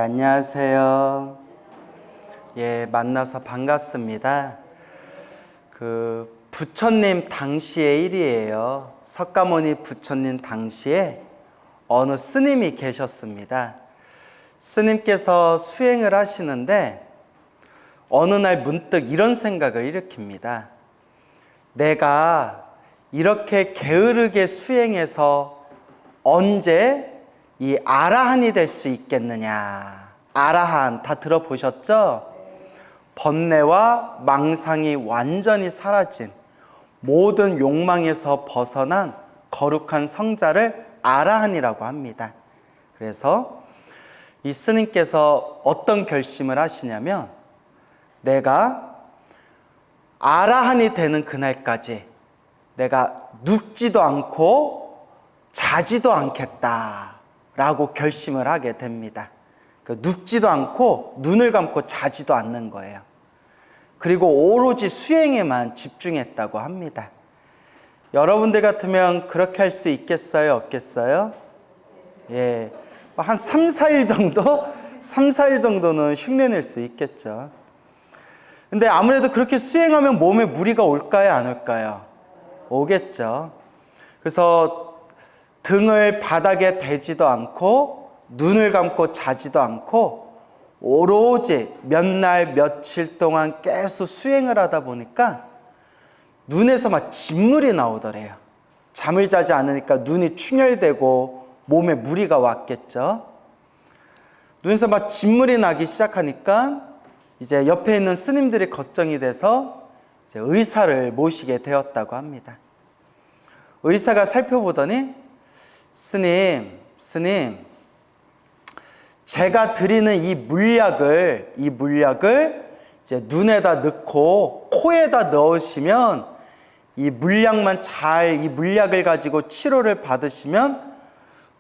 안녕하세요. 만나서 반갑습니다. 부처님 당시의 일이에요. 석가모니 부처님 당시에 어느 스님이 계셨습니다. 스님께서 수행을 하시는데 어느 날 문득 이런 생각을 일으킵니다. 내가 이렇게 게으르게 수행해서 언제 이 아라한이 될 수 있겠느냐. 아라한 다 들어보셨죠? 번뇌와 망상이 완전히 사라진 모든 욕망에서 벗어난 거룩한 성자를 아라한이라고 합니다. 그래서 이 스님께서 어떤 결심을 하시냐면 내가 아라한이 되는 그날까지 내가 눕지도 않고 자지도 않겠다라고 결심을 하게 됩니다. 눕지도 않고 눈을 감고 자지도 않는 거예요. 그리고 오로지 수행에만 집중했다고 합니다. 여러분들 같으면 그렇게 할 수 있겠어요? 없겠어요? 한 3, 4일 정도는 흉내낼 수 있겠죠. 근데 아무래도 그렇게 수행하면 몸에 무리가 올까요? 안 올까요? 오겠죠. 그래서 등을 바닥에 대지도 않고 눈을 감고 자지도 않고 오로지 몇 날 며칠 동안 계속 수행을 하다 보니까 눈에서 막 진물이 나오더래요. 잠을 자지 않으니까 눈이 충혈되고 몸에 무리가 왔겠죠. 눈에서 막 진물이 나기 시작하니까 이제 옆에 있는 스님들이 걱정이 돼서 이제 의사를 모시게 되었다고 합니다. 의사가 살펴보더니 스님, 제가 드리는 이 물약을 이제 눈에다 넣고 코에다 넣으시면 이 물약을 가지고 치료를 받으시면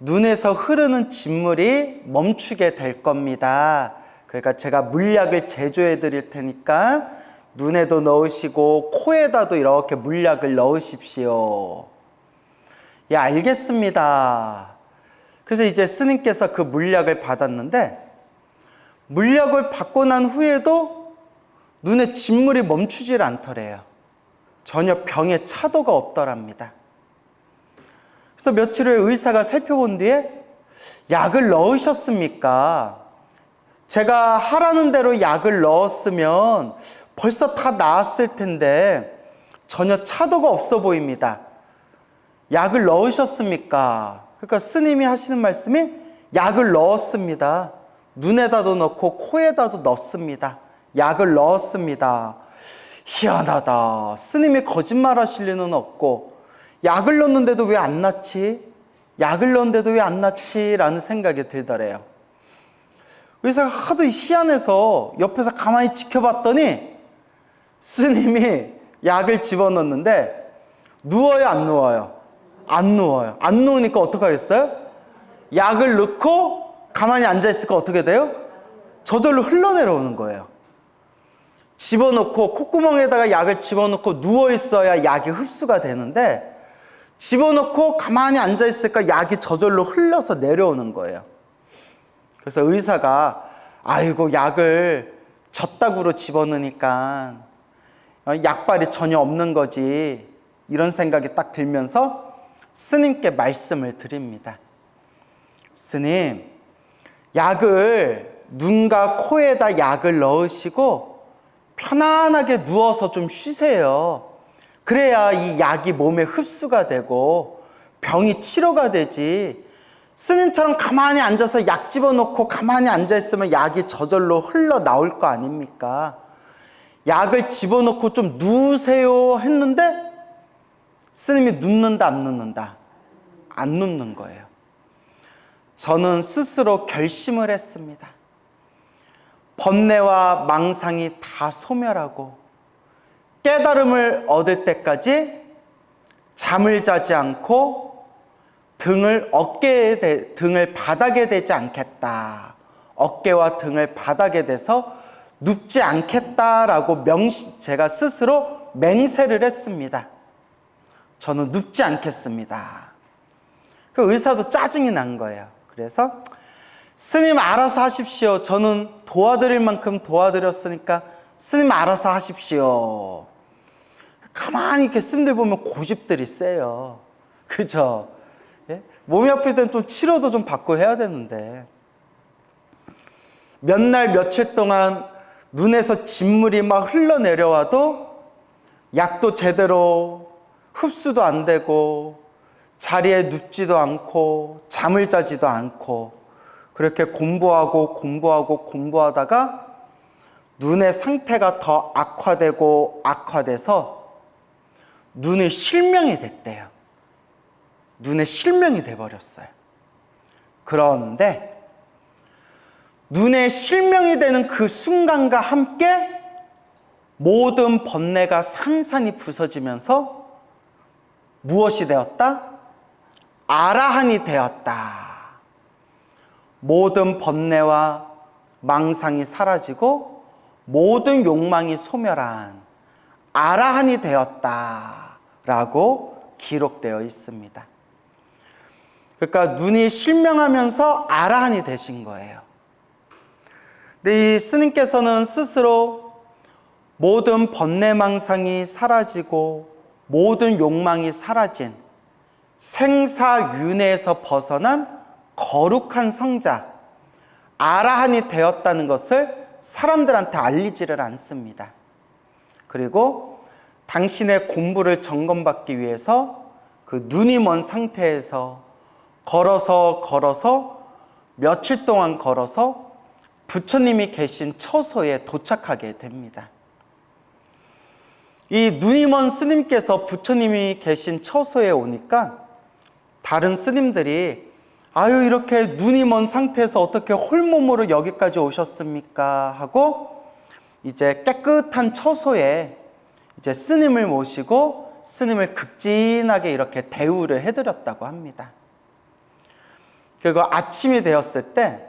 눈에서 흐르는 진물이 멈추게 될 겁니다. 그러니까 제가 물약을 제조해 드릴 테니까 눈에도 넣으시고 코에다도 이렇게 물약을 넣으십시오. 알겠습니다. 그래서 이제 스님께서 그 물약을 받았는데 물약을 받고 난 후에도 눈에 진물이 멈추질 않더래요. 전혀 병에 차도가 없더랍니다. 그래서 며칠 후에 의사가 살펴본 뒤에 약을 넣으셨습니까? 제가 하라는 대로 약을 넣었으면 벌써 다 나았을 텐데 전혀 차도가 없어 보입니다. 약을 넣으셨습니까? 그러니까 스님이 하시는 말씀이 약을 넣었습니다. 눈에다도 넣고 코에다도 넣습니다. 약을 넣었습니다. 희한하다. 스님이 거짓말 하실 리는 없고 약을 넣었는데도 왜 안 낫지? 약을 넣었는데도 왜 안 낫지? 라는 생각이 들더래요. 의사가 하도 희한해서 옆에서 가만히 지켜봤더니 스님이 약을 집어넣는데 누워요, 안 누워요? 안 누워요. 안 누우니까 어떡하겠어요? 약을 넣고 가만히 앉아있으니까 어떻게 돼요? 저절로 흘러내려오는 거예요. 집어넣고 콧구멍에다가 약을 집어넣고 누워있어야 약이 흡수가 되는데 집어넣고 가만히 앉아있으니까 약이 저절로 흘러서 내려오는 거예요. 그래서 의사가 아이고 약을 젖다구로 집어넣으니까 약발이 전혀 없는 거지 이런 생각이 딱 들면서 스님께 말씀을 드립니다. 스님, 약을 눈과 코에다 약을 넣으시고 편안하게 누워서 좀 쉬세요. 그래야 이 약이 몸에 흡수가 되고 병이 치료가 되지. 스님처럼 가만히 앉아서 약 집어넣고 가만히 앉아있으면 약이 저절로 흘러나올 거 아닙니까? 약을 집어넣고 좀 누우세요 했는데 스님이 눕는다 안 눕는다? 안 눕는 거예요. 저는 스스로 결심을 했습니다. 번뇌와 망상이 다 소멸하고 깨달음을 얻을 때까지 잠을 자지 않고 등을 바닥에 대지 않겠다. 어깨와 등을 바닥에 대서 눕지 않겠다라고 제가 스스로 맹세를 했습니다. 저는 눕지 않겠습니다. 그 의사도 짜증이 난 거예요. 그래서 스님 알아서 하십시오. 저는 도와드릴 만큼 도와드렸으니까 스님 알아서 하십시오. 가만히 이렇게 스님들 보면 고집들이 세요. 그죠? 예? 몸이 아플 때는 좀 치료도 좀 받고 해야 되는데, 몇 날 며칠 동안 눈에서 진물이 막 흘러내려와도 약도 제대로 흡수도 안 되고 자리에 눕지도 않고 잠을 자지도 않고 그렇게 공부하다가 눈의 상태가 더 악화돼서 눈에 실명이 됐대요. 눈에 실명이 돼버렸어요. 그런데 눈에 실명이 되는 그 순간과 함께 모든 번뇌가 산산이 부서지면서 무엇이 되었다? 아라한이 되었다. 모든 번뇌와 망상이 사라지고 모든 욕망이 소멸한 아라한이 되었다라고 기록되어 있습니다. 그러니까 눈이 실명하면서 아라한이 되신 거예요. 근데 이 스님께서는 스스로 모든 번뇌망상이 사라지고 모든 욕망이 사라진 생사윤회에서 벗어난 거룩한 성자 아라한이 되었다는 것을 사람들한테 알리지를 않습니다. 그리고 당신의 공부를 점검받기 위해서 그 눈이 먼 상태에서 걸어서 며칠 동안 걸어서 부처님이 계신 처소에 도착하게 됩니다. 이 눈이 먼 스님께서 부처님이 계신 처소에 오니까 다른 스님들이 아유, 이렇게 눈이 먼 상태에서 어떻게 홀몸으로 여기까지 오셨습니까? 하고 이제 깨끗한 처소에 이제 스님을 모시고 스님을 극진하게 이렇게 대우를 해드렸다고 합니다. 그리고 아침이 되었을 때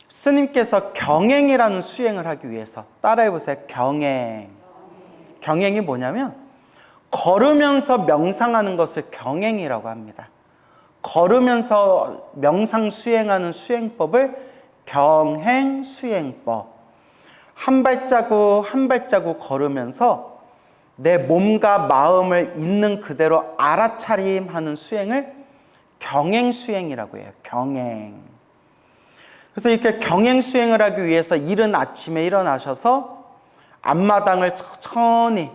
스님께서 경행이라는 수행을 하기 위해서, 따라해보세요. 경행. 경행이 뭐냐면 걸으면서 명상하는 것을 경행이라고 합니다. 걸으면서 명상 수행하는 수행법을 경행 수행법. 한 발자국 한 발자국 걸으면서 내 몸과 마음을 있는 그대로 알아차림하는 수행을 경행 수행이라고 해요. 경행. 그래서 이렇게 경행 수행을 하기 위해서 이른 아침에 일어나셔서 앞마당을 천천히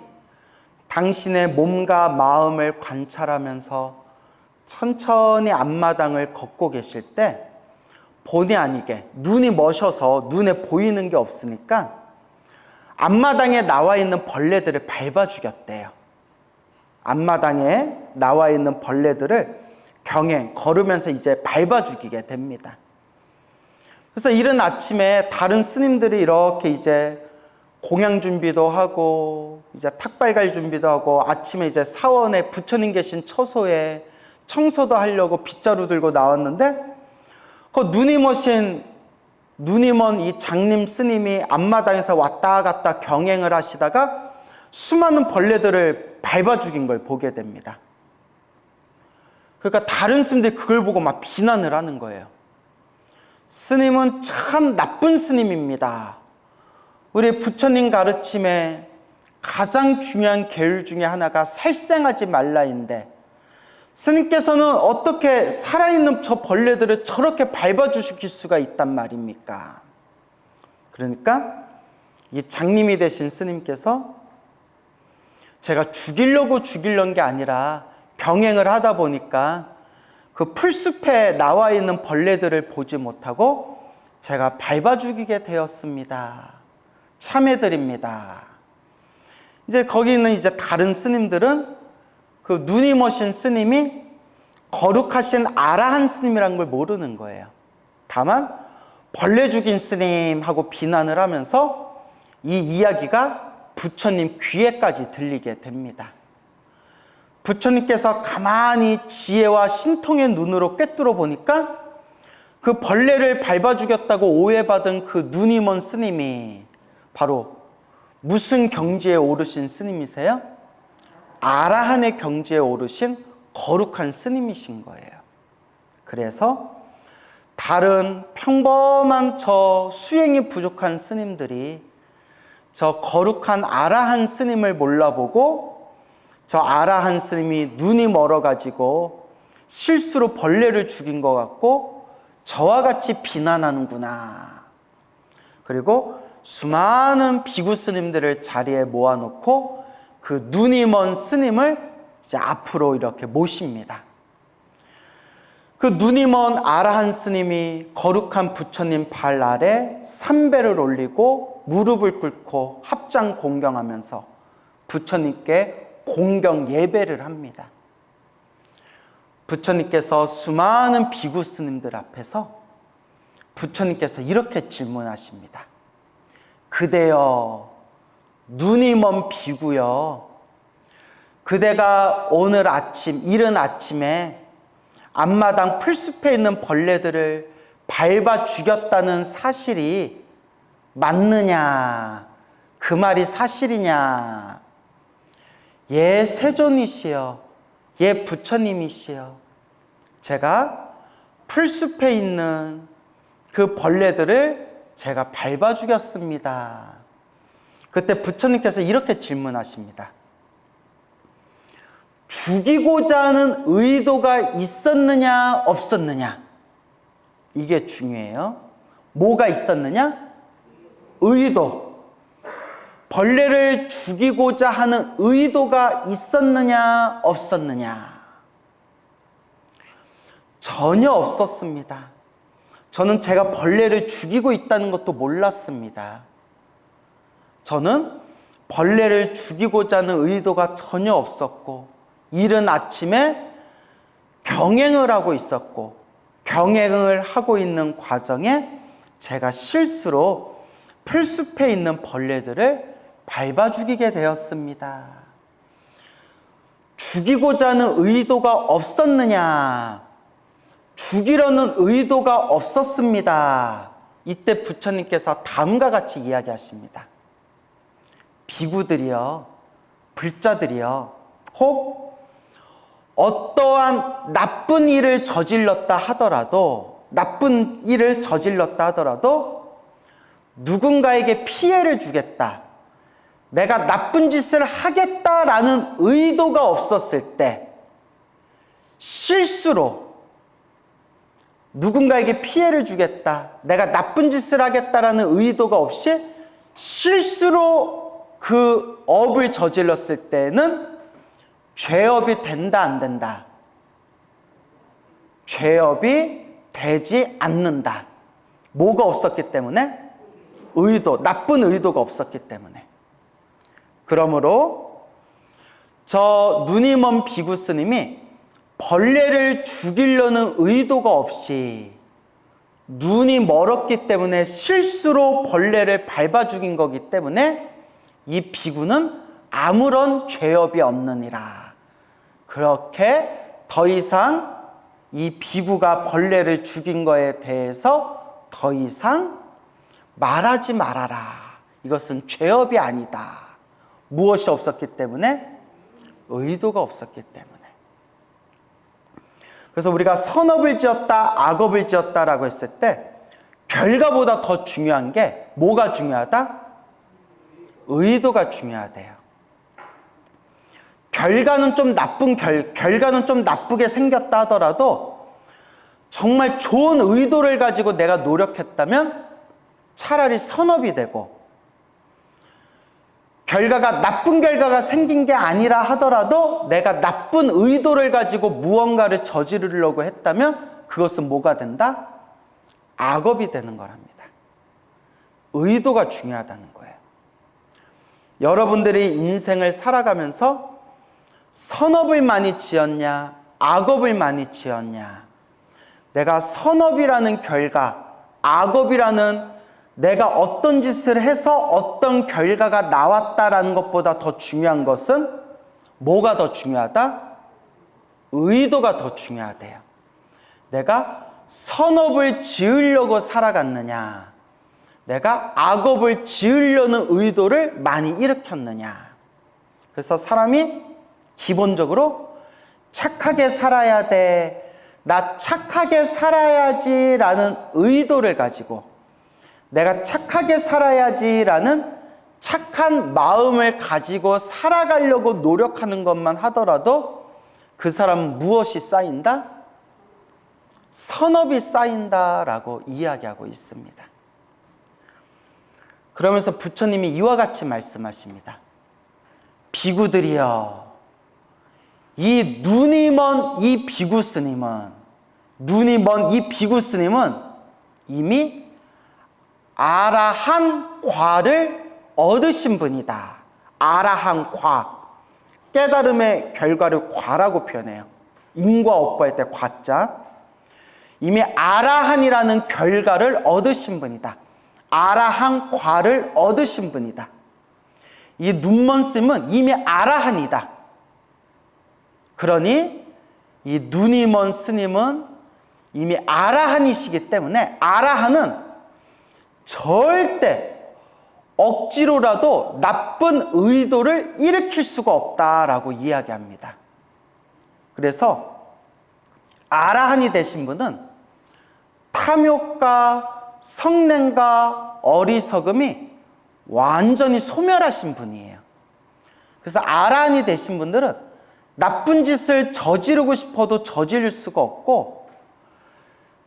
당신의 몸과 마음을 관찰하면서 천천히 앞마당을 걷고 계실 때 본의 아니게 눈이 머셔서 눈에 보이는 게 없으니까 앞마당에 나와 있는 벌레들을 밟아 죽였대요. 앞마당에 나와 있는 벌레들을 경행, 걸으면서 이제 밟아 죽이게 됩니다. 그래서 이른 아침에 다른 스님들이 이렇게 이제 공양 준비도 하고 이제 탁발갈 준비도 하고 아침에 이제 사원에 부처님 계신 처소에 청소도 하려고 빗자루 들고 나왔는데 그 눈이 먼 이 장님 스님이 앞마당에서 왔다 갔다 경행을 하시다가 수많은 벌레들을 밟아 죽인 걸 보게 됩니다. 그러니까 다른 스님들이 그걸 보고 막 비난을 하는 거예요. 스님은 참 나쁜 스님입니다. 우리 부처님 가르침에 가장 중요한 계율 중에 하나가 살생하지 말라인데 스님께서는 어떻게 살아있는 저 벌레들을 저렇게 밟아주실 수가 있단 말입니까? 그러니까 이 장님이 되신 스님께서 제가 죽이려는 게 아니라 경행을 하다 보니까 그 풀숲에 나와 있는 벌레들을 보지 못하고 제가 밟아 죽이게 되었습니다. 참회드립니다. 이제 거기 있는 이제 다른 스님들은 그 눈이 머신 스님이 거룩하신 아라한 스님이라는 걸 모르는 거예요. 다만 벌레 죽인 스님하고 비난을 하면서 이 이야기가 부처님 귀에까지 들리게 됩니다. 부처님께서 가만히 지혜와 신통의 눈으로 꿰뚫어 보니까 그 벌레를 밟아 죽였다고 오해받은 그 눈이 먼 스님이 바로 무슨 경지에 오르신 스님이세요? 아라한의 경지에 오르신 거룩한 스님이신 거예요. 그래서 다른 평범한 저 수행이 부족한 스님들이 저 거룩한 아라한 스님을 몰라보고 저 아라한 스님이 눈이 멀어가지고 실수로 벌레를 죽인 것 같고 저와 같이 비난하는구나. 그리고 수많은 비구 스님들을 자리에 모아놓고 그 눈이 먼 스님을 이제 앞으로 이렇게 모십니다. 그 눈이 먼 아라한 스님이 거룩한 부처님 발 아래 삼배를 올리고 무릎을 꿇고 합장 공경하면서 부처님께 공경 예배를 합니다. 부처님께서 수많은 비구 스님들 앞에서 부처님께서 이렇게 질문하십니다. 그대여, 눈이 먼 비구여, 그대가 오늘 아침, 이른 아침에 앞마당 풀숲에 있는 벌레들을 밟아 죽였다는 사실이 맞느냐? 그 말이 사실이냐? 예, 세존이시여, 예, 부처님이시여, 제가 풀숲에 있는 그 벌레들을 제가 밟아 죽였습니다. 그때 부처님께서 이렇게 질문하십니다. 죽이고자 하는 의도가 있었느냐 없었느냐? 이게 중요해요. 뭐가 있었느냐? 의도. 벌레를 죽이고자 하는 의도가 있었느냐 없었느냐? 전혀 없었습니다. 저는 제가 벌레를 죽이고 있다는 것도 몰랐습니다. 저는 벌레를 죽이고자 하는 의도가 전혀 없었고 이른 아침에 경행을 하고 있었고 경행을 하고 있는 과정에 제가 실수로 풀숲에 있는 벌레들을 밟아 죽이게 되었습니다. 죽이고자 하는 의도가 없었느냐? 죽이려는 의도가 없었습니다. 이때 부처님께서 다음과 같이 이야기하십니다. 비구들이여, 불자들이여, 혹 어떠한 나쁜 일을 저질렀다 하더라도 누군가에게 피해를 주겠다, 내가 나쁜 짓을 하겠다라는 의도가 없었을 때 실수로 누군가에게 피해를 주겠다, 내가 나쁜 짓을 하겠다라는 의도가 없이 실수로 그 업을 저질렀을 때는 죄업이 된다 안 된다? 죄업이 되지 않는다. 뭐가 없었기 때문에? 의도, 나쁜 의도가 없었기 때문에. 그러므로 저 눈이 먼 비구 스님이 벌레를 죽이려는 의도가 없이 눈이 멀었기 때문에 실수로 벌레를 밟아 죽인 거기 때문에 이 비구는 아무런 죄업이 없느니라. 그렇게 더 이상 이 비구가 벌레를 죽인 거에 대해서 더 이상 말하지 말아라. 이것은 죄업이 아니다. 무엇이 없었기 때문에? 의도가 없었기 때문에. 그래서 우리가 선업을 지었다, 악업을 지었다라고 했을 때 결과보다 더 중요한 게 뭐가 중요하다? 의도가 중요하대요. 결과는 좀 나쁘게 생겼다 하더라도 정말 좋은 의도를 가지고 내가 노력했다면 차라리 선업이 되고, 나쁜 결과가 생긴 게 아니라 하더라도 내가 나쁜 의도를 가지고 무언가를 저지르려고 했다면 그것은 뭐가 된다? 악업이 되는 거랍니다. 의도가 중요하다는 거예요. 여러분들이 인생을 살아가면서 선업을 많이 지었냐, 악업을 많이 지었냐? 내가 선업이라는 결과, 악업이라는 내가 어떤 짓을 해서 어떤 결과가 나왔다라는 것보다 더 중요한 것은 뭐가 더 중요하다? 의도가 더 중요하대요. 내가 선업을 지으려고 살아갔느냐, 내가 악업을 지으려는 의도를 많이 일으켰느냐. 그래서 사람이 기본적으로 착하게 살아야 돼, 나 착하게 살아야지라는 의도를 가지고 내가 착하게 살아야지라는 착한 마음을 가지고 살아가려고 노력하는 것만 하더라도 그 사람은 무엇이 쌓인다? 선업이 쌓인다라고 이야기하고 있습니다. 그러면서 부처님이 이와 같이 말씀하십니다. 비구들이여, 이 눈이 먼 이 비구 스님은 이미 아라한 과를 얻으신 분이다. 아라한 과, 깨달음의 결과를 과라고 표현해요. 인과 업과할 때 과자. 이미 아라한이라는 결과를 얻으신 분이다. 아라한 과를 얻으신 분이다. 이 눈먼 스님은 이미 아라한이다. 그러니 이 눈이 먼 스님은 이미 아라한이시기 때문에 아라한은 절대 억지로라도 나쁜 의도를 일으킬 수가 없다라고 이야기합니다. 그래서 아라한이 되신 분은 탐욕과 성냄과 어리석음이 완전히 소멸하신 분이에요. 그래서 아라한이 되신 분들은 나쁜 짓을 저지르고 싶어도 저지를 수가 없고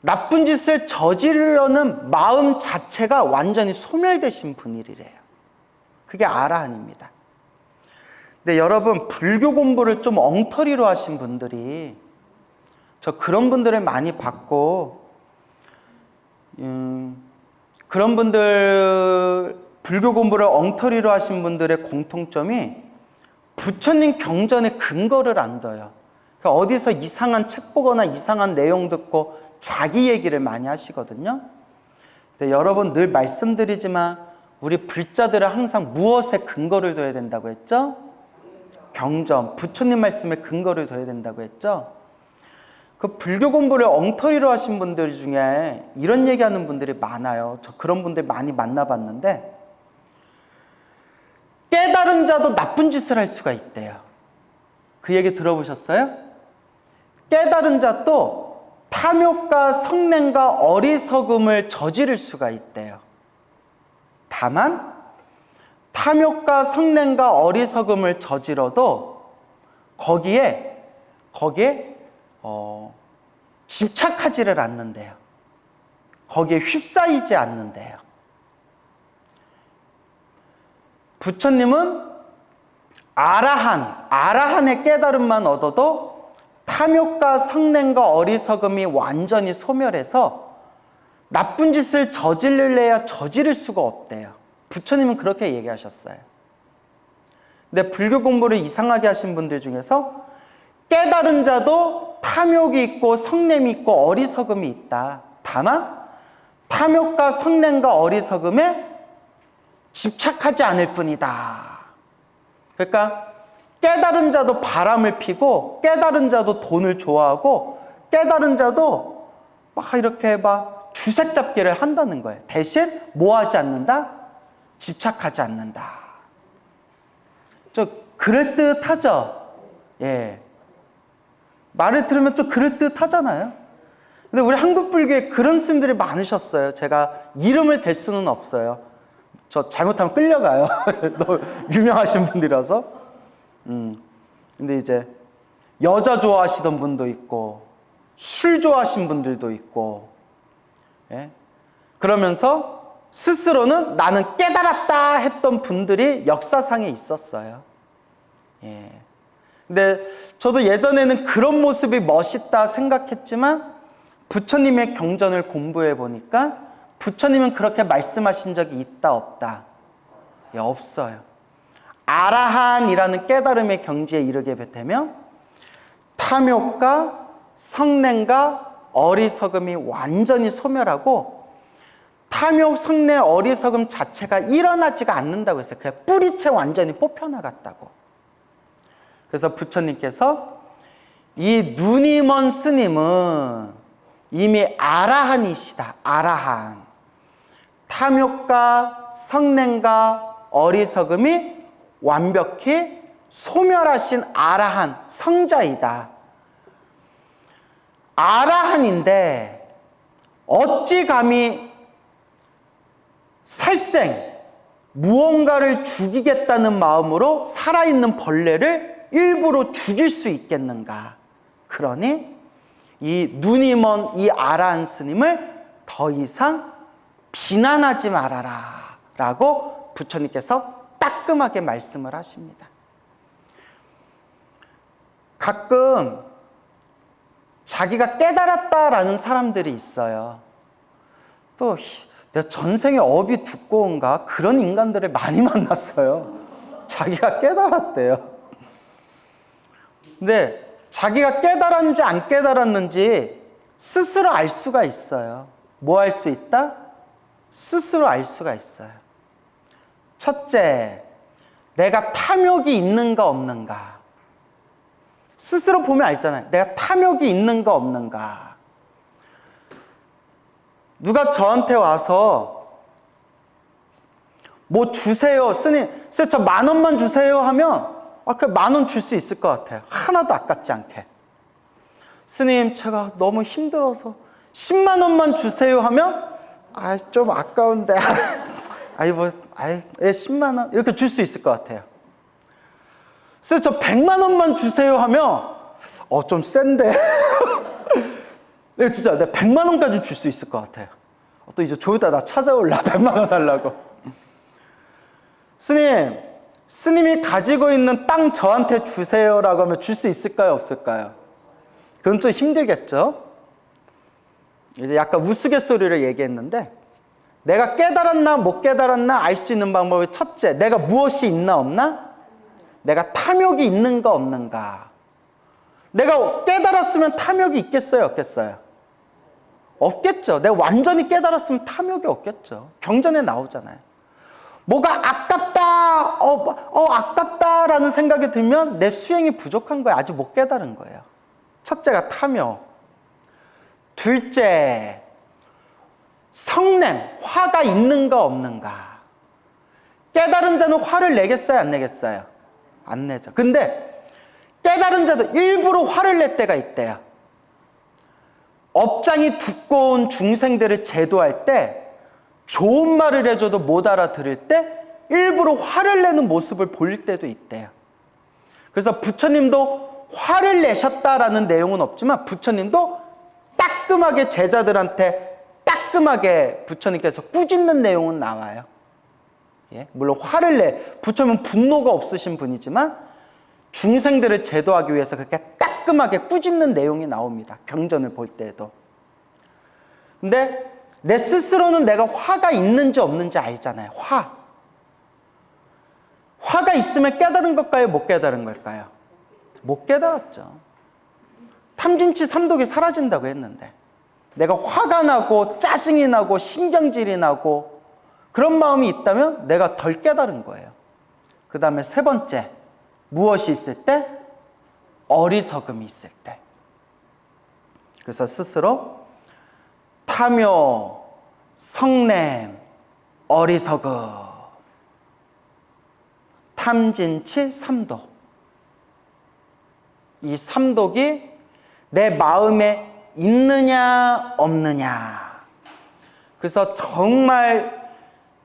나쁜 짓을 저지르려는 마음 자체가 완전히 소멸되신 분이래요. 그게 아라한입니다. 근데 여러분, 불교 공부를 좀 엉터리로 하신 분들이, 저 그런 분들을 많이 봤고, 그런 분들, 불교 공부를 엉터리로 하신 분들의 공통점이 부처님 경전에 근거를 안 둬요. 그러니까 어디서 이상한 책 보거나 이상한 내용 듣고 자기 얘기를 많이 하시거든요. 근데 여러분, 늘 말씀드리지만 우리 불자들은 항상 무엇에 근거를 둬야 된다고 했죠? 경전, 부처님 말씀에 근거를 둬야 된다고 했죠? 그 불교 공부를 엉터리로 하신 분들 중에 이런 얘기하는 분들이 많아요. 저 그런 분들 많이 만나봤는데, 깨달은 자도 나쁜 짓을 할 수가 있대요. 그 얘기 들어보셨어요? 깨달은 자도 탐욕과 성냄과 어리석음을 저지를 수가 있대요. 다만 탐욕과 성냄과 어리석음을 저질러도 거기에 집착하지를 않는데요. 거기에 휩싸이지 않는데요. 부처님은 아라한의 깨달음만 얻어도 탐욕과 성냄과 어리석음이 완전히 소멸해서 나쁜 짓을 저지르려야 저지를 수가 없대요. 부처님은 그렇게 얘기하셨어요. 근데 불교 공부를 이상하게 하신 분들 중에서 깨달은 자도 탐욕이 있고 성냄이 있고 어리석음이 있다. 다만 탐욕과 성냄과 어리석음에 집착하지 않을 뿐이다. 그러니까 깨달은 자도 바람을 피고 깨달은 자도 돈을 좋아하고 깨달은 자도 막 이렇게 막 주색 잡기를 한다는 거예요. 대신 뭐 하지 않는다? 집착하지 않는다. 좀 그럴듯하죠? 예. 말을 들으면 좀 그럴듯하잖아요. 근데 우리 한국 불교에 그런 스님들이 많으셨어요. 제가 이름을 댈 수는 없어요. 저 잘못하면 끌려가요. 너무 유명하신 분들이라서. 근데 이제 여자 좋아하시던 분도 있고 술 좋아하신 분들도 있고, 예? 그러면서 스스로는 나는 깨달았다 했던 분들이 역사상에 있었어요. 예. 근데 저도 예전에는 그런 모습이 멋있다 생각했지만 부처님의 경전을 공부해 보니까 부처님은 그렇게 말씀하신 적이 있다 없다? 예, 없어요. 아라한이라는 깨달음의 경지에 이르게 되면 탐욕과 성냄과 어리석음이 완전히 소멸하고 탐욕, 성냄, 어리석음 자체가 일어나지가 않는다고 했어요. 그냥 뿌리채 완전히 뽑혀나갔다고. 그래서 부처님께서 이 눈이 먼 스님은 이미 아라한이시다. 아라한. 탐욕과 성냄과 어리석음이 완벽히 소멸하신 아라한 성자이다. 아라한인데 어찌 감히 살생 무언가를 죽이겠다는 마음으로 살아있는 벌레를 일부러 죽일 수 있겠는가? 그러니 이 눈이 먼 이 아라한 스님을 더 이상 비난하지 말아라 라고 부처님께서 따끔하게 말씀을 하십니다. 가끔 자기가 깨달았다라는 사람들이 있어요. 또 내가 전생에 업이 두꺼운가 그런 인간들을 많이 만났어요. 자기가 깨달았대요. 근데 자기가 깨달았는지 안 깨달았는지 스스로 알 수가 있어요. 뭐 알 수 있다? 스스로 알 수가 있어요. 첫째, 내가 탐욕이 있는가 없는가. 스스로 보면 알잖아요. 내가 탐욕이 있는가 없는가. 누가 저한테 와서 뭐 주세요. 스님 저 10,000원만 주세요 하면 그 10,000원 줄 수 있을 것 같아요. 하나도 아깝지 않게. 스님 제가 너무 힘들어서 10만 원만 주세요 하면 좀 아까운데 10만 원 이렇게 줄 수 있을 것 같아요. 스님 저 100만 원만 주세요 하면 좀 센데 진짜 내가 100만 원까지 줄 수 있을 것 같아요. 또 이제 좀 이따 나 찾아올라 100만 원 달라고. 스님이 가지고 있는 땅 저한테 주세요라고 하면 줄 수 있을까요 없을까요? 그건 좀 힘들겠죠. 이제 약간 우스갯소리를 얘기했는데 내가 깨달았나 못 깨달았나 알 수 있는 방법이 첫째, 내가 무엇이 있나 없나? 내가 탐욕이 있는가 없는가? 내가 깨달았으면 탐욕이 있겠어요 없겠어요? 없겠죠. 내가 완전히 깨달았으면 탐욕이 없겠죠. 경전에 나오잖아요. 뭐가 아깝다, 아깝다라는 생각이 들면 내 수행이 부족한 거예요. 아직 못 깨달은 거예요. 첫째가 탐욕. 둘째, 성냄, 화가 있는가 없는가. 깨달은 자는 화를 내겠어요 안 내겠어요? 안 내죠. 근데 깨달은 자도 일부러 화를 낼 때가 있대요. 업장이 두꺼운 중생들을 제도할 때 좋은 말을 해줘도 못 알아들을 때 일부러 화를 내는 모습을 보일 때도 있대요. 그래서 부처님도 화를 내셨다라는 내용은 없지만 부처님도 따끔하게 제자들한테 따끔하게 부처님께서 꾸짖는 내용은 나와요. 물론 부처님은 분노가 없으신 분이지만 중생들을 제도하기 위해서 그렇게 따끔하게 꾸짖는 내용이 나옵니다. 경전을 볼 때에도. 근데 내 스스로는 내가 화가 있는지 없는지 알잖아요. 화가 있으면 깨달은 걸까요? 못 깨달은 걸까요? 못 깨달았죠. 탐진치 삼독이 사라진다고 했는데 내가 화가 나고 짜증이 나고 신경질이 나고 그런 마음이 있다면 내가 덜 깨달은 거예요. 그 다음에 세 번째, 무엇이 있을 때? 어리석음이 있을 때. 그래서 스스로 탐욕, 성냄, 어리석음, 탐진치 삼독. 이 삼독이 내 마음에 있느냐 없느냐. 그래서 정말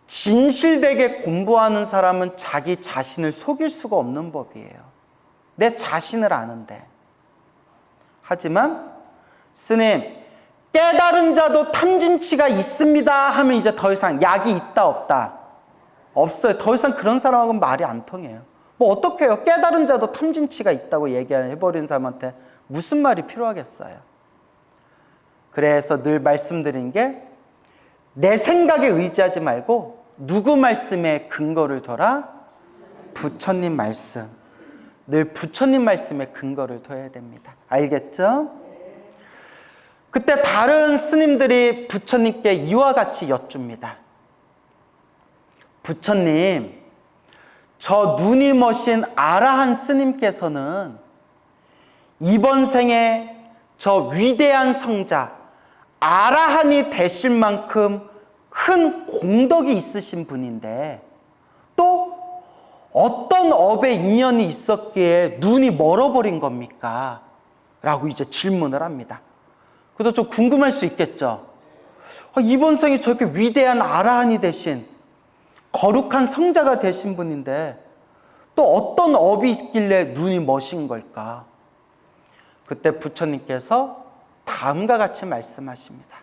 진실되게 공부하는 사람은 자기 자신을 속일 수가 없는 법이에요. 내 자신을 아는데. 하지만 스님, 깨달은 자도 탐진치가 있습니다 하면 이제 더 이상 약이 있다 없다? 없어요. 더 이상 그런 사람하고는 말이 안 통해요. 뭐 어떡해요? 깨달은 자도 탐진치가 있다고 얘기해버린 사람한테 무슨 말이 필요하겠어요? 그래서 늘 말씀드린 게 내 생각에 의지하지 말고 누구 말씀에 근거를 둬라? 부처님 말씀. 늘 부처님 말씀에 근거를 둬야 됩니다. 알겠죠? 그때 다른 스님들이 부처님께 이와 같이 여쭙니다. 부처님, 저 눈이 머신 아라한 스님께서는 이번 생에 저 위대한 성자 아라한이 되실 만큼 큰 공덕이 있으신 분인데 또 어떤 업의 인연이 있었기에 눈이 멀어버린 겁니까? 라고 이제 질문을 합니다. 그래서 좀 궁금할 수 있겠죠. 이번 생에 저렇게 위대한 아라한이 되신 거룩한 성자가 되신 분인데 또 어떤 업이 있길래 눈이 머신 걸까? 그때 부처님께서 다음과 같이 말씀하십니다.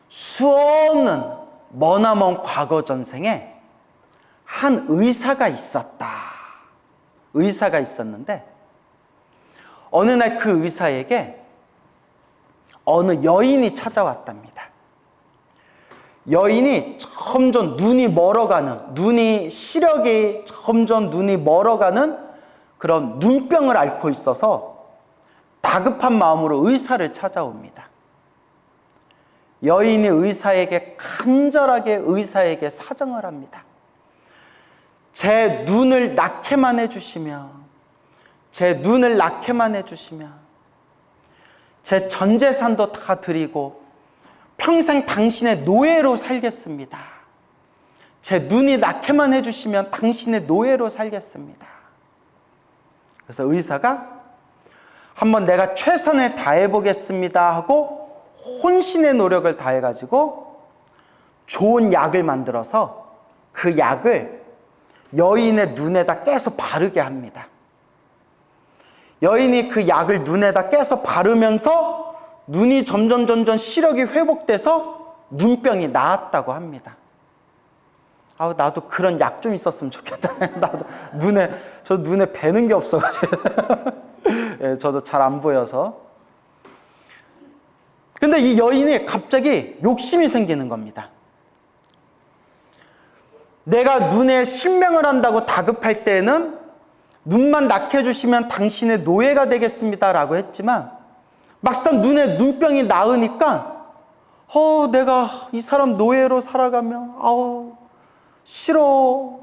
수없는 머나먼 과거 전생에 한 의사가 있었다. 의사가 있었는데 어느 날 그 의사에게 어느 여인이 찾아왔답니다. 여인이 점점 눈이 멀어가는, 시력이 점점 눈이 멀어가는 그런 눈병을 앓고 있어서 다급한 마음으로 의사를 찾아옵니다. 여인이 의사에게 간절하게 의사에게 사정을 합니다. 제 눈을 낳게만 해주시면, 제 눈을 낳게만 해주시면 제 전 재산도 다 드리고 평생 당신의 노예로 살겠습니다. 제 눈이 낳게만 해주시면 당신의 노예로 살겠습니다. 그래서 의사가 한번 내가 최선을 다해보겠습니다 하고 혼신의 노력을 다해가지고 좋은 약을 만들어서 그 약을 여인의 눈에다 깨서 바르게 합니다. 여인이 그 약을 눈에다 깨서 바르면서 눈이 점점 시력이 회복돼서 눈병이 나았다고 합니다. 나도 그런 약 좀 있었으면 좋겠다. 나도 눈에 뵈는 게 없어가지고. 예, 저도 잘 안 보여서. 근데 이 여인이 갑자기 욕심이 생기는 겁니다. 내가 눈에 실명을 한다고 다급할 때는 눈만 낳게 해주시면 당신의 노예가 되겠습니다 라고 했지만 막상 눈에 눈병이 나으니까 내가 이 사람 노예로 살아가면 싫어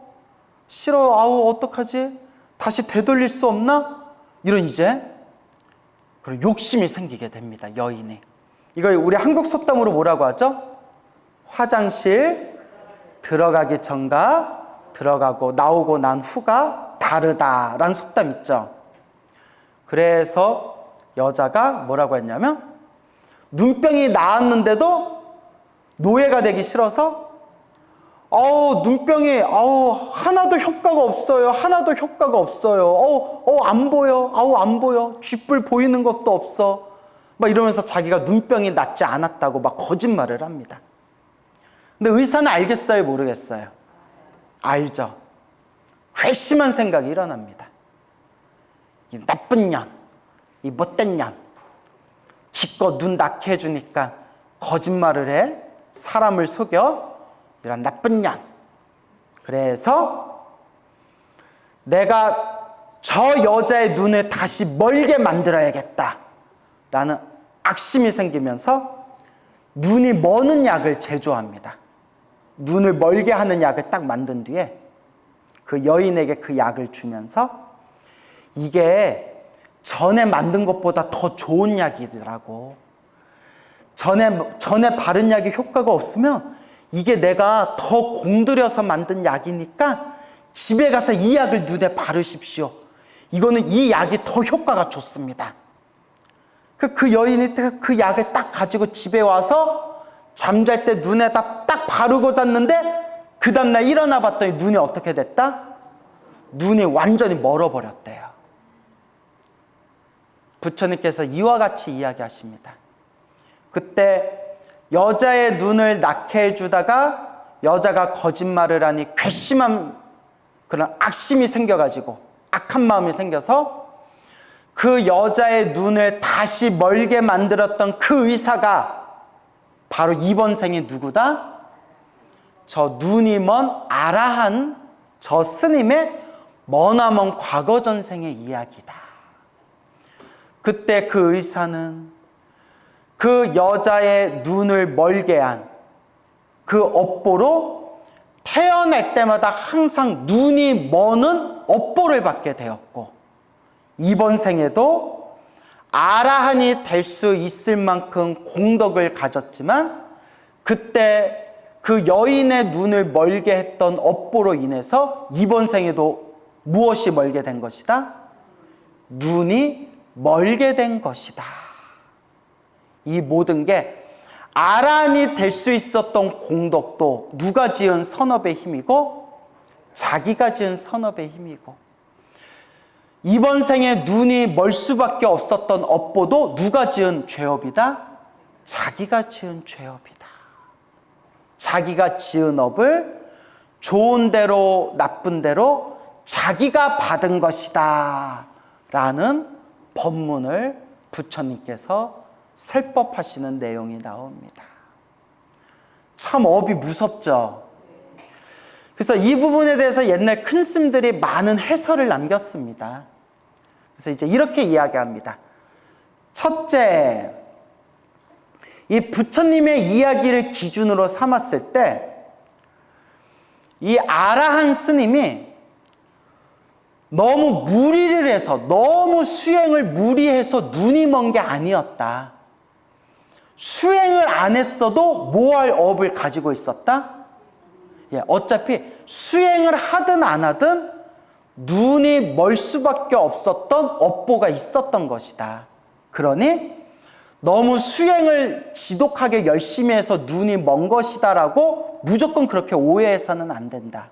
어떡하지? 다시 되돌릴 수 없나? 이런 이제 그런 욕심이 생기게 됩니다. 여인이. 이걸 우리 한국 속담으로 뭐라고 하죠? 화장실 들어가기 전과 들어가고 나오고 난 후가 다르다라는 속담 있죠. 그래서 여자가 뭐라고 했냐면 눈병이 나았는데도 노예가 되기 싫어서 눈병이 하나도 효과가 없어요. 하나도 효과가 없어요. 안 보여. 안 보여. 쥐뿔 보이는 것도 없어. 막 이러면서 자기가 눈병이 낫지 않았다고 막 거짓말을 합니다. 근데 의사는 알겠어요? 모르겠어요? 알죠. 괘씸한 생각이 일어납니다. 이 나쁜 년, 이 못된 년, 기껏 눈 낳게 해주니까 거짓말을 해, 사람을 속여, 이런 나쁜 년. 그래서 내가 저 여자의 눈을 다시 멀게 만들어야겠다 라는 악심이 생기면서 눈이 머는 약을 제조합니다. 눈을 멀게 하는 약을 딱 만든 뒤에 그 여인에게 그 약을 주면서 이게 전에 만든 것보다 더 좋은 약이더라고. 전에 바른 약이 효과가 없으면 이게 내가 더 공들여서 만든 약이니까 집에 가서 이 약을 눈에 바르십시오. 이거는 이 약이 더 효과가 좋습니다. 그 여인이 그 약을 딱 가지고 집에 와서 잠잘 때 눈에다 딱 바르고 잤는데 그 다음날 일어나 봤더니 눈이 어떻게 됐다? 눈이 완전히 멀어버렸대요. 부처님께서 이와 같이 이야기하십니다. 그때 여자의 눈을 낳게 해주다가 여자가 거짓말을 하니 괘씸한 그런 악심이 생겨가지고 악한 마음이 생겨서 그 여자의 눈을 다시 멀게 만들었던 그 의사가 바로 이번 생이 누구다? 저 눈이 먼 아라한 저 스님의 머나먼 과거 전생의 이야기다. 그때 그 의사는 그 여자의 눈을 멀게 한 그 업보로 태어날 때마다 항상 눈이 머는 업보를 받게 되었고 이번 생에도 아라한이 될 수 있을 만큼 공덕을 가졌지만 그때 그 여인의 눈을 멀게 했던 업보로 인해서 이번 생에도 무엇이 멀게 된 것이다? 눈이 멀게 된 것이다 이 모든 게 아란이 될 수 있었던 공덕도 누가 지은 선업의 힘이고 자기가 지은 선업의 힘이고, 이번 생에 눈이 멀 수밖에 없었던 업보도 누가 지은 죄업이다? 자기가 지은 죄업이다. 자기가 지은 업을 좋은 대로 나쁜 대로 자기가 받은 것이다 라는 법문을 부처님께서 설법하시는 내용이 나옵니다. 참 업이 무섭죠. 그래서 이 부분에 대해서 옛날 큰 스님들이 많은 해설을 남겼습니다. 그래서 이제 이렇게 이야기합니다. 첫째, 이 부처님의 이야기를 기준으로 삼았을 때 이 아라한 스님이 너무 무리를 해서, 너무 수행을 무리해서 눈이 먼 게 아니었다. 수행을 안 했어도 모할 업을 가지고 있었다. 어차피 수행을 하든 안 하든 눈이 멀 수밖에 없었던 업보가 있었던 것이다. 그러니 너무 수행을 지독하게 열심히 해서 눈이 먼 것이다라고 무조건 그렇게 오해해서는 안 된다.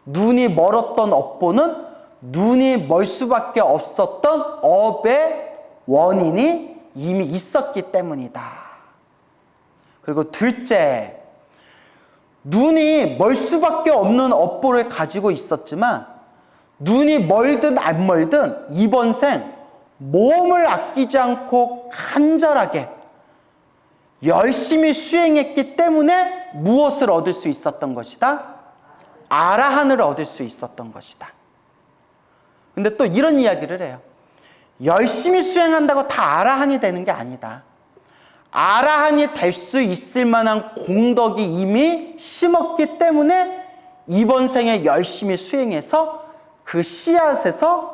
눈이 멀었던 업보는 눈이 멀 수밖에 없었던 업의 원인이 이미 있었기 때문이다. 그리고 둘째, 눈이 멀 수밖에 없는 업보를 가지고 있었지만 눈이 멀든 안 멀든 이번 생 몸을 아끼지 않고 간절하게 열심히 수행했기 때문에 무엇을 얻을 수 있었던 것이다? 아라한을 얻을 수 있었던 것이다. 근데 또 이런 이야기를 해요. 열심히 수행한다고 다 아라한이 되는 게 아니다. 아라한이 될 수 있을 만한 공덕이 이미 심었기 때문에 이번 생에 열심히 수행해서 그 씨앗에서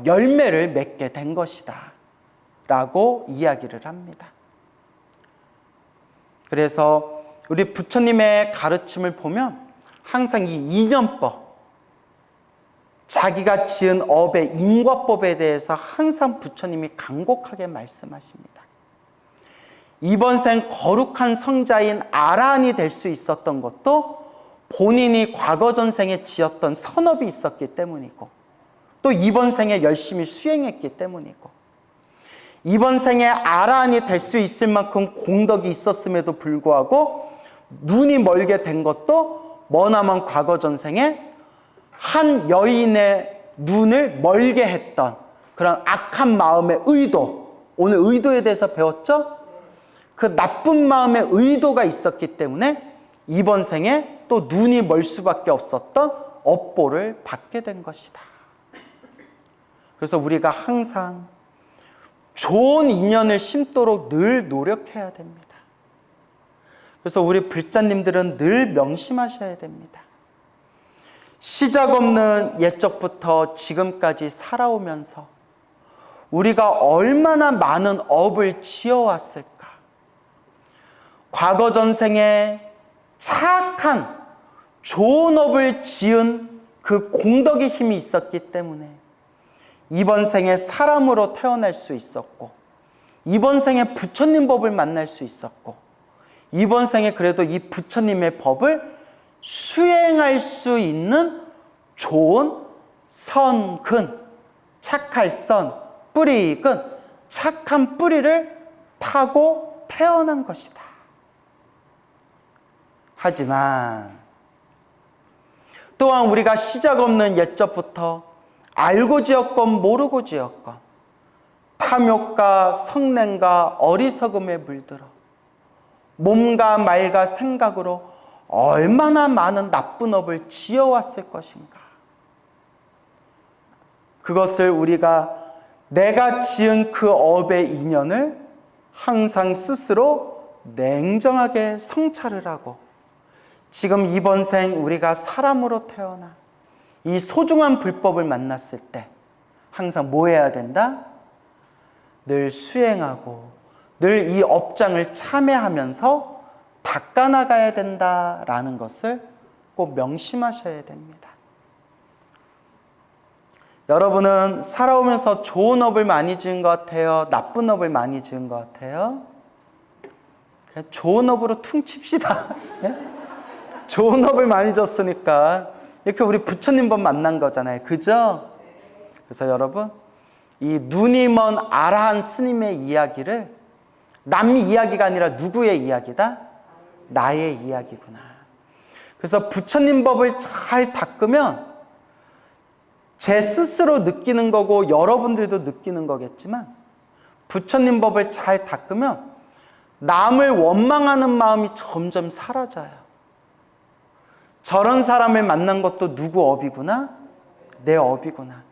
열매를 맺게 된 것이다 라고 이야기를 합니다. 그래서 우리 부처님의 가르침을 보면 항상 이 인연법, 자기가 지은 업의因果법에 대해서 항상 부처님이 간곡하게 말씀하십니다. 이번 생 거룩한 성자인 아라한이 될 수 있었던 것도 본인이 과거 전생에 지었던 선업이 있었기 때문이고, 또 이번 생에 열심히 수행했기 때문이고, 이번 생에 아라한이 될 수 있을 만큼 공덕이 있었음에도 불구하고 눈이 멀게 된 것도 머나먼 과거 전생에 한 여인의 눈을 멀게 했던 그런 악한 마음의 의도, 오늘 의도에 대해서 배웠죠? 그 나쁜 마음의 의도가 있었기 때문에 이번 생에 또 눈이 멀 수밖에 없었던 업보를 받게 된 것이다. 그래서 우리가 항상 좋은 인연을 심도록 늘 노력해야 됩니다. 그래서 우리 불자님들은 늘 명심하셔야 됩니다. 시작 없는 옛적부터 지금까지 살아오면서 우리가 얼마나 많은 업을 지어왔을까? 과거 전생에 착한 좋은 업을 지은 그 공덕의 힘이 있었기 때문에 이번 생에 사람으로 태어날 수 있었고, 이번 생에 부처님 법을 만날 수 있었고, 이번 생에 그래도 이 부처님의 법을 수행할 수 있는 좋은 선근, 착할 선, 뿌리근, 착한 뿌리를 타고 태어난 것이다. 하지만 또한 우리가 시작 없는 옛적부터 알고 지었건 모르고 지었건 탐욕과 성냄과 어리석음에 물들어 몸과 말과 생각으로 얼마나 많은 나쁜 업을 지어왔을 것인가. 그것을 우리가 내가 지은 그 업의 인연을 항상 스스로 냉정하게 성찰을 하고, 지금 이번 생 우리가 사람으로 태어나 이 소중한 불법을 만났을 때 항상 뭐 해야 된다? 늘 수행하고 늘 이 업장을 참회하면서 닦아나가야 된다라는 것을 꼭 명심하셔야 됩니다. 여러분은 살아오면서 좋은 업을 많이 지은 것 같아요? 나쁜 업을 많이 지은 것 같아요? 좋은 업으로 퉁칩시다. 예? 좋은 업을 많이 줬으니까 이렇게 우리 부처님 법 만난 거잖아요. 그죠? 그래서 여러분, 이 눈이 먼 아라한 스님의 이야기를 남 이야기가 아니라 누구의 이야기다? 나의 이야기구나. 그래서 부처님 법을 잘 닦으면 제 스스로 느끼는 거고 여러분들도 느끼는 거겠지만 부처님 법을 잘 닦으면 남을 원망하는 마음이 점점 사라져요. 저런 사람을 만난 것도 누구 업이구나? 내 업이구나.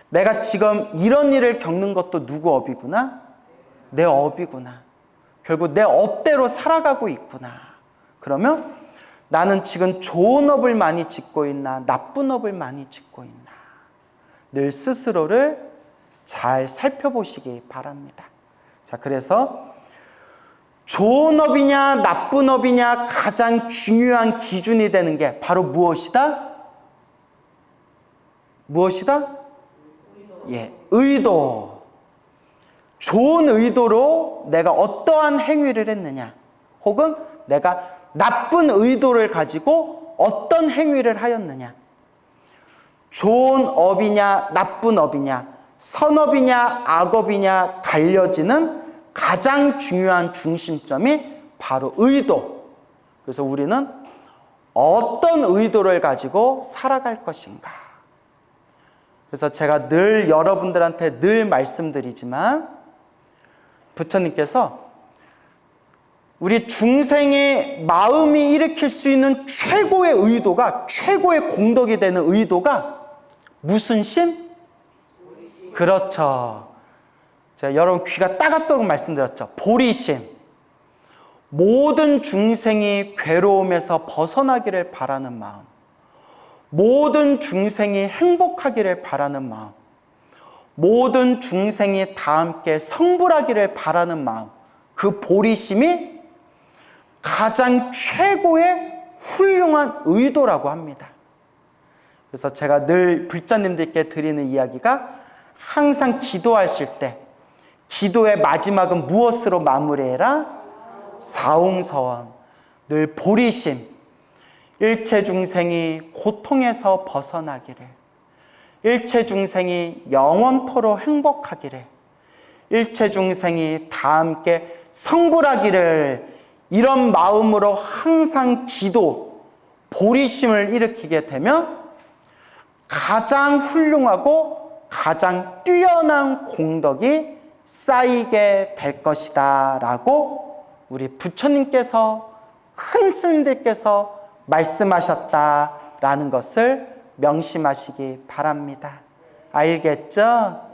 내가 지금 이런 일을 겪는 것도 누구 업이구나? 내 업이구나. 결국 내 업대로 살아가고 있구나. 그러면 나는 지금 좋은 업을 많이 짓고 있나? 나쁜 업을 많이 짓고 있나? 늘 스스로를 잘 살펴보시기 바랍니다. 자, 그래서 좋은 업이냐 나쁜 업이냐 가장 중요한 기준이 되는 게 바로 무엇이다? 무엇이다? 예, 의도. 좋은 의도로 내가 어떠한 행위를 했느냐, 혹은 내가 나쁜 의도를 가지고 어떤 행위를 하였느냐. 좋은 업이냐 나쁜 업이냐, 선업이냐 악업이냐 갈려지는 가장 중요한 중심점이 바로 의도. 그래서 우리는 어떤 의도를 가지고 살아갈 것인가. 그래서 제가 늘 여러분들한테 늘 말씀드리지만 부처님께서 우리 중생의 마음이 일으킬 수 있는 최고의 의도가, 최고의 공덕이 되는 의도가 무슨 심? 그렇죠. 제가 여러분 귀가 따갑도록 말씀드렸죠. 보리심. 모든 중생이 괴로움에서 벗어나기를 바라는 마음, 모든 중생이 행복하기를 바라는 마음, 모든 중생이 다 함께 성불하기를 바라는 마음, 그 보리심이 가장 최고의 훌륭한 의도라고 합니다. 그래서 제가 늘 불자님들께 드리는 이야기가, 항상 기도하실 때 기도의 마지막은 무엇으로 마무리해라? 사옹서원. 늘 보리심. 일체 중생이 고통에서 벗어나기를, 일체 중생이 영원토록 행복하기를, 일체 중생이 다 함께 성불하기를, 이런 마음으로 항상 기도, 보리심을 일으키게 되면 가장 훌륭하고 가장 뛰어난 공덕이 쌓이게 될 것이다 라고 우리 부처님께서, 큰 스님들께서 말씀하셨다라는 것을 명심하시기 바랍니다. 알겠죠?